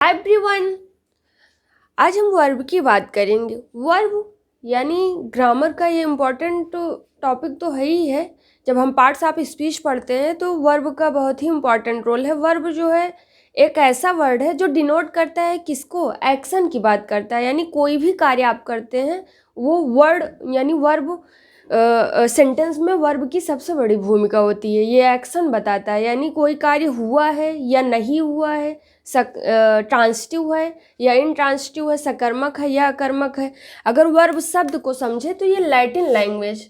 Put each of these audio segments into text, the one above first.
Hi everyone. आज हम verb की बात करेंगे। वर्ब यानी ग्रामर का ये इम्पोर्टेंट टॉपिक तो है ही है। जब हम पार्ट्स ऑफ स्पीच पढ़ते हैं तो वर्ब का बहुत ही इम्पोर्टेंट रोल है। वर्ब जो है एक ऐसा वर्ड है जो डिनोट करता है किसको, एक्शन की बात करता है। यानी कोई भी कार्य आप करते हैं वो वर्ड यानी वर्ब सेंटेंस में वर्ब की सबसे बड़ी भूमिका होती है। ये एक्शन बताता है यानी कोई कार्य हुआ है या नहीं हुआ है, ट्रांसिटिव है या इनट्रांसिटिव है, सकर्मक है या अकर्मक है। अगर वर्ब शब्द को समझे तो ये लैटिन लैंग्वेज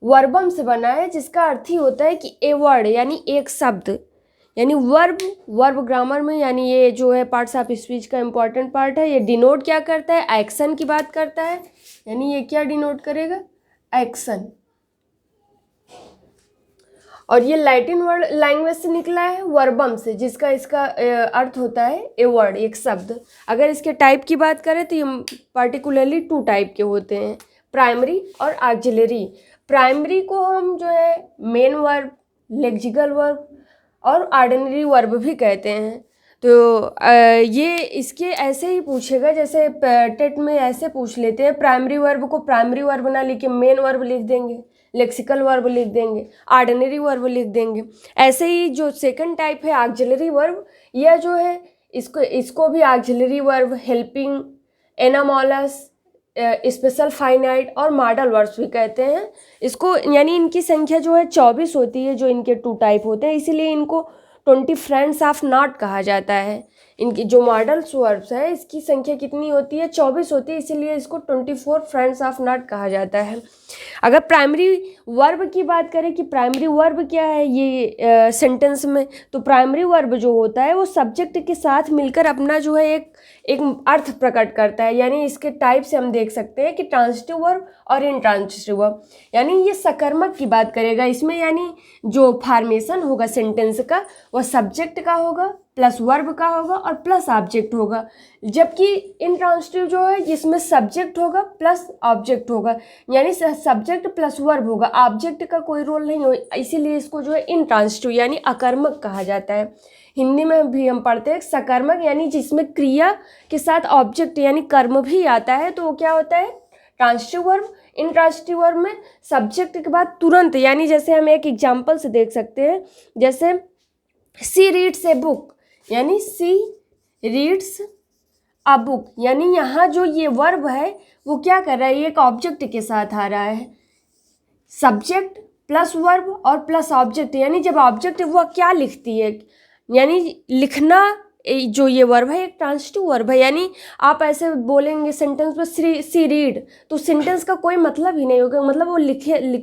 वर्बम से बना है, जिसका अर्थ ही होता है कि ए वर्ड यानी एक शब्द। यानी वर्ब ग्रामर में यानी ये जो है पार्ट्स ऑफ स्पीच का इम्पॉर्टेंट पार्ट है। ये डिनोट क्या करता है, एक्शन की बात करता है। यानी ये क्या डिनोट करेगा, एक्शन। और ये लैटिन वर्ड लैंग्वेज से निकला है, वर्बम से, जिसका इसका अर्थ होता है ए वर्ड, एक शब्द। अगर इसके टाइप की बात करें तो ये पार्टिकुलरली 2 टाइप के होते हैं, प्राइमरी और ऑक्सिलरी। प्राइमरी को हम जो है मेन वर्ब, लेक्सिकल वर्ब और ऑर्डिनरी वर्ब भी कहते हैं। तो ये इसके ऐसे ही पूछेगा जैसे टेट में ऐसे पूछ लेते हैं। प्राइमरी वर्ब को प्राइमरी वर्ब ना लिख के मेन वर्ब लिख देंगे, लेक्सिकल वर्ब लिख देंगे, ऑर्डिनरी वर्ब लिख देंगे। ऐसे ही जो सेकंड टाइप है ऑक्सिलरी वर्ब, यह जो है इसको भी auxiliary verb, helping, anomalous, special finite और मॉडल वर्ब्स भी कहते हैं इसको। यानी इनकी संख्या जो है 24 होती है, जो इनके 2 टाइप होते हैं, इसीलिए इनको 20 फ्रेंड्स ऑफ नॉट कहा जाता है। इनकी जो मॉडल वर्ब्स है इसकी संख्या कितनी होती है, 24 होती है, इसीलिए इसको 24 फ्रेंड्स ऑफ नॉट कहा जाता है। अगर प्राइमरी वर्ब की बात करें कि प्राइमरी वर्ब क्या है ये सेंटेंस में, तो प्राइमरी वर्ब जो होता है वो सब्जेक्ट के साथ मिलकर अपना जो है एक अर्थ प्रकट करता है। यानी इसके टाइप से हम देख सकते हैं कि ट्रांसिटिव वर्ब और इनट्रांसिटिव वर्ब। यानी ये सकर्मक की बात करेगा इसमें, यानी जो फॉर्मेशन होगा सेंटेंस का वह सब्जेक्ट का होगा, प्लस वर्ब का होगा और प्लस ऑब्जेक्ट होगा। जबकि इनट्रांसिटिव जो है जिसमें सब्जेक्ट होगा प्लस ऑब्जेक्ट होगा, यानी सब्जेक्ट प्लस वर्ब होगा, ऑब्जेक्ट का कोई रोल नहीं हो, इसीलिए इसको जो है इनट्रांसिटिव यानी अकर्मक कहा जाता है। हिंदी में भी हम पढ़ते हैं सकर्मक, यानी जिसमें क्रिया के साथ ऑब्जेक्ट यानी कर्म भी आता है, तो वो क्या होता है, ट्रांसिटिव वर्ब। इनट्रांसिटिव वर्ब में सब्जेक्ट के बाद तुरंत, यानी जैसे हम एक एग्जाम्पल से देख सकते हैं, जैसे सी रीड्स ए बुक, यानी सी रीड्स अ बुक। यानी यहाँ जो ये वर्ब है वो क्या कर रहा है, एक ऑब्जेक्ट के साथ आ रहा है, सब्जेक्ट प्लस वर्ब और प्लस ऑब्जेक्ट। यानी जब ऑब्जेक्ट वह क्या लिखती है, यानी लिखना, जो ये वर्ब है एक ट्रांसिटिव वर्ब है। यानी आप ऐसे बोलेंगे सेंटेंस में सी रीड, तो सेंटेंस का कोई मतलब ही नहीं होगा, मतलब वो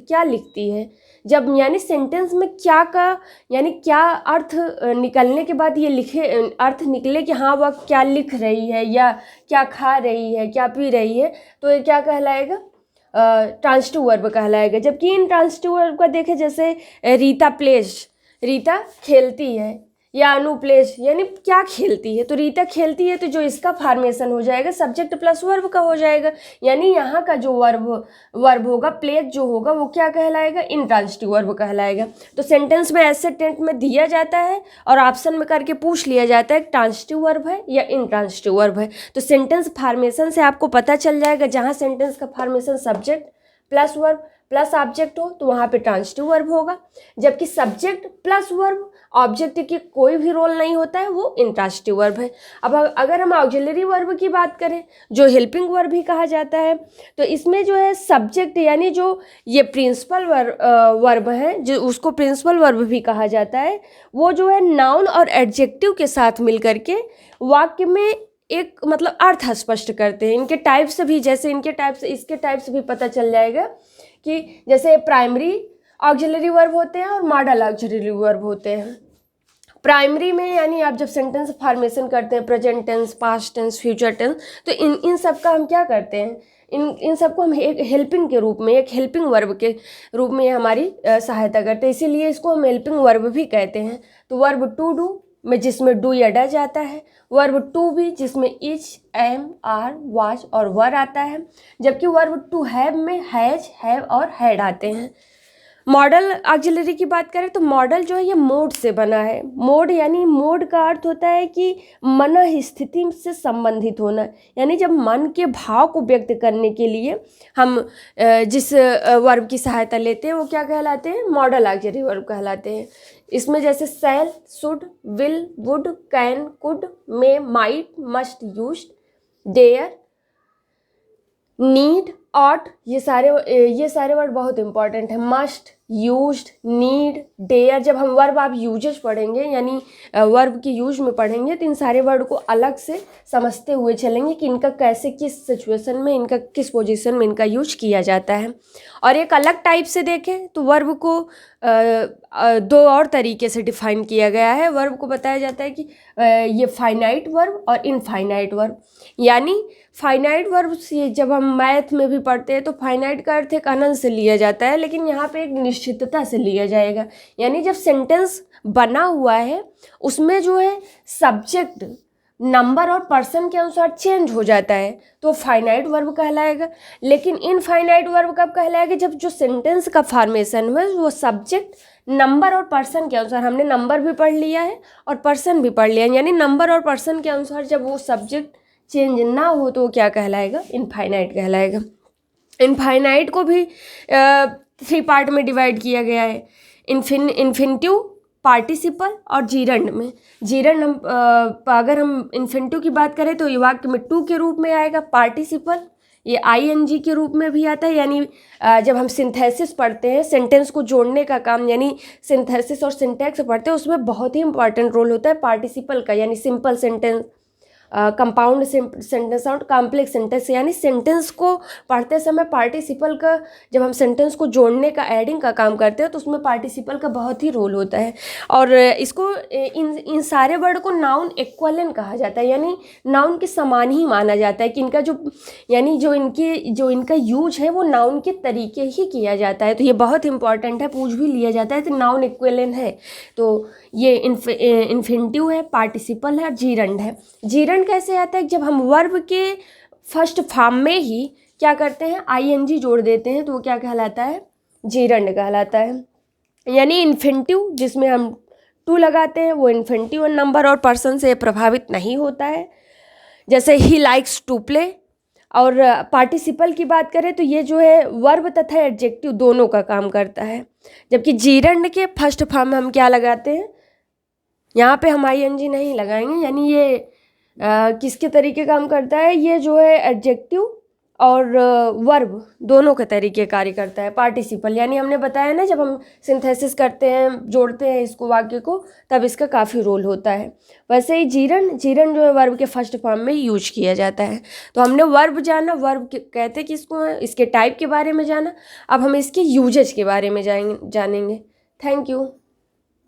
क्या लिखती है। जब यानी सेंटेंस में क्या का यानी क्या अर्थ निकलने के बाद ये अर्थ निकले कि हाँ वह क्या लिख रही है या क्या खा रही है, क्या पी रही है, तो ये क्या कहलाएगा, ट्रांसिटिव वर्ब कहलाएगा। जबकि इन ट्रांसिटिव वर्ब का देखें, जैसे रीता प्लेज, रीता खेलती है, या अनु प्लेज यानी क्या खेलती है, तो रीता खेलती है, तो जो इसका फॉर्मेशन हो जाएगा सब्जेक्ट प्लस वर्ब का हो जाएगा। यानी यहाँ का जो वर्ब होगा प्लेज जो होगा वो क्या कहलाएगा, इनट्रांसिटिव वर्ब कहलाएगा। तो सेंटेंस में ऐसे टेंट में दिया जाता है और ऑप्शन में करके पूछ लिया जाता है ट्रांसिटिव वर्ब है या इनट्रांसिटिव वर्ब है। तो सेंटेंस फॉर्मेशन से आपको पता चल जाएगा, जहाँ सेंटेंस का formation subject plus verb plus object हो तो वहाँ पे ट्रांसिटिव वर्ब होगा। जबकि सब्जेक्ट प्लस वर्ब ऑब्जेक्ट की कोई भी रोल नहीं होता है, वो इनट्रांसिटिव वर्ब है। अब अगर हम ऑक्सिलरी वर्ब की बात करें, जो हेल्पिंग वर्ब भी कहा जाता है, तो इसमें जो है सब्जेक्ट यानी जो ये प्रिंसिपल वर्ब है, जो उसको प्रिंसिपल वर्ब भी कहा जाता है, वो जो है नाउन और एडजेक्टिव के साथ मिल करके वाक्य में एक मतलब अर्थ स्पष्ट करते हैं। इनके टाइप से भी, जैसे इनके टाइप से इसके टाइप से भी पता चल जाएगा कि जैसे प्राइमरी ऑक्सिलरी वर्ब होते हैं और मॉडल ऑक्सिलरी वर्ब होते हैं। प्राइमरी में यानी आप जब सेंटेंस फॉर्मेशन करते हैं, present tense, past tense, future tense, तो इन सब का हम क्या करते हैं, इन सबको हम एक हेल्पिंग के रूप में, एक हेल्पिंग वर्ब के रूप में हमारी सहायता करते हैं, इसीलिए इसको हम हेल्पिंग वर्ब भी कहते हैं। तो वर्ब टू डू में जिसमें डू या डज आता है, वर्ब टू बी जिसमें इज, एम, आर, वाज और वर आता है, जबकि वर्ब टू हैव में हैज, हैव और हैड आते हैं। मॉडल ऑक्सिलरी की बात करें तो मॉडल जो है ये मोड से बना है। मोड यानी मोड का अर्थ होता है कि मन स्थिति से संबंधित होना, यानी जब मन के भाव को व्यक्त करने के लिए हम जिस वर्ब की सहायता लेते हैं वो क्या कहलाते हैं, मॉडल ऑक्सिलरी वर्ब कहलाते हैं। इसमें जैसे shall, should, will, would, can, could, may, might, must, used, dare, need, ought, ये सारे वर्ड बहुत इंपॉर्टेंट है। मस्ट, यूज्ड, नीड, डेयर, जब हम वर्ब आप यूजेज पढ़ेंगे यानी वर्ब की यूज में पढ़ेंगे तो इन सारे वर्ड को अलग से समझते हुए चलेंगे कि इनका कैसे, किस सिचुएशन में, इनका किस पोजीशन में इनका यूज किया जाता है। और एक अलग टाइप से देखें तो वर्ब को दो और तरीके से डिफाइन किया गया है। वर्ब को बताया जाता है कि ये फाइनाइट वर्ब और इनफाइनाइट वर्ब। यानी फाइनाइट वर्ब से जब हम मैथ में भी पढ़ते हैं तो फाइनाइट का अर्थ एक अनंत से लिया जाता है, लेकिन यहाँ पे एक निश्चितता से लिया जाएगा। यानी जब सेंटेंस बना हुआ है उसमें जो है सब्जेक्ट नंबर और पर्सन के अनुसार चेंज हो जाता है तो फाइनाइट वर्ब कहलाएगा। लेकिन इनफाइनाइट वर्ब कब कहलाएगा, जब जो सेंटेंस का फॉर्मेशन है वो सब्जेक्ट नंबर और पर्सन के अनुसार, हमने नंबर भी पढ़ लिया है और पर्सन भी पढ़ लिया है, यानी नंबर और पर्सन के अनुसार जब वो सब्जेक्ट चेंज ना हो तो वो क्या कहलाएगा, इनफाइनाइट कहलाएगा। इनफाइनाइट को भी 3 पार्ट में डिवाइड किया गया है, इन्फिनिटिव, पार्टिसिपल और जीरंड में। जीरंड हम अगर हम इन्फिनिटिव की बात करें तो ये वाक्य में टू के रूप में आएगा। पार्टिसिपल ये ING के रूप में भी आता है, यानी जब हम सिंथेसिस पढ़ते हैं, सेंटेंस को जोड़ने का काम, यानी सिंथेसिस और सिंटैक्स पढ़ते हैं, उसमें बहुत ही इंपॉर्टेंट रोल होता है पार्टिसिपल का। यानी सिंपल सेंटेंस, कंपाउंड सेंटेंस और कॉम्प्लेक्स सेंटेंस, यानी सेंटेंस को पढ़ते समय पार्टिसिपल का, जब हम सेंटेंस को जोड़ने का, एडिंग का काम करते हैं तो उसमें पार्टिसिपल का बहुत ही रोल होता है। और इसको इन सारे वर्ड को नाउन इक्विवेलेंट कहा जाता है, यानी नाउन के समान ही माना जाता है कि इनका जो, यानी जो इनका यूज है वो नाउन के तरीके ही किया जाता है। तो ये बहुत इंपॉर्टेंट है, पूछ भी लिया जाता है तो नाउन इक्विवेलेंट है। तो ये इन्फिनिटिव है, पार्टिसिपल है और जीरंड है। जीरंड कैसे आता है, जब हम वर्ब के फर्स्ट फॉर्म में ही क्या करते हैं, ING जोड़ देते हैं तो वो क्या कहलाता है, जीरंड कहलाता है। यानी इन्फिनिटिव जिसमें हम टू लगाते हैं वो इन्फिनिटिव नंबर और पर्सन से प्रभावित नहीं होता है, जैसे ही लाइक्स टू प्ले। और पार्टिसिपल की बात करें तो ये जो है वर्ब तथा एडजेक्टिव दोनों का काम करता है। जबकि जीरंड के फर्स्ट फॉर्म में हम क्या लगाते हैं, यहाँ पे हम ING नहीं लगाएंगे, यानी ये किसके तरीके काम करता है, ये जो है एडजेक्टिव और वर्ब दोनों के तरीके कार्य करता है। पार्टिसिपल यानी हमने बताया ना, जब हम सिंथेसिस करते हैं, जोड़ते हैं इसको वाक्य को, तब इसका काफ़ी रोल होता है। वैसे ही जीरंड जो है वर्ब के फर्स्ट फॉर्म में यूज किया जाता है। तो हमने वर्ब जाना, वर्ब कहते किसको है, इसके टाइप के बारे में जाना। अब हम इसके यूजेज के बारे में जानेंगे। Thank you.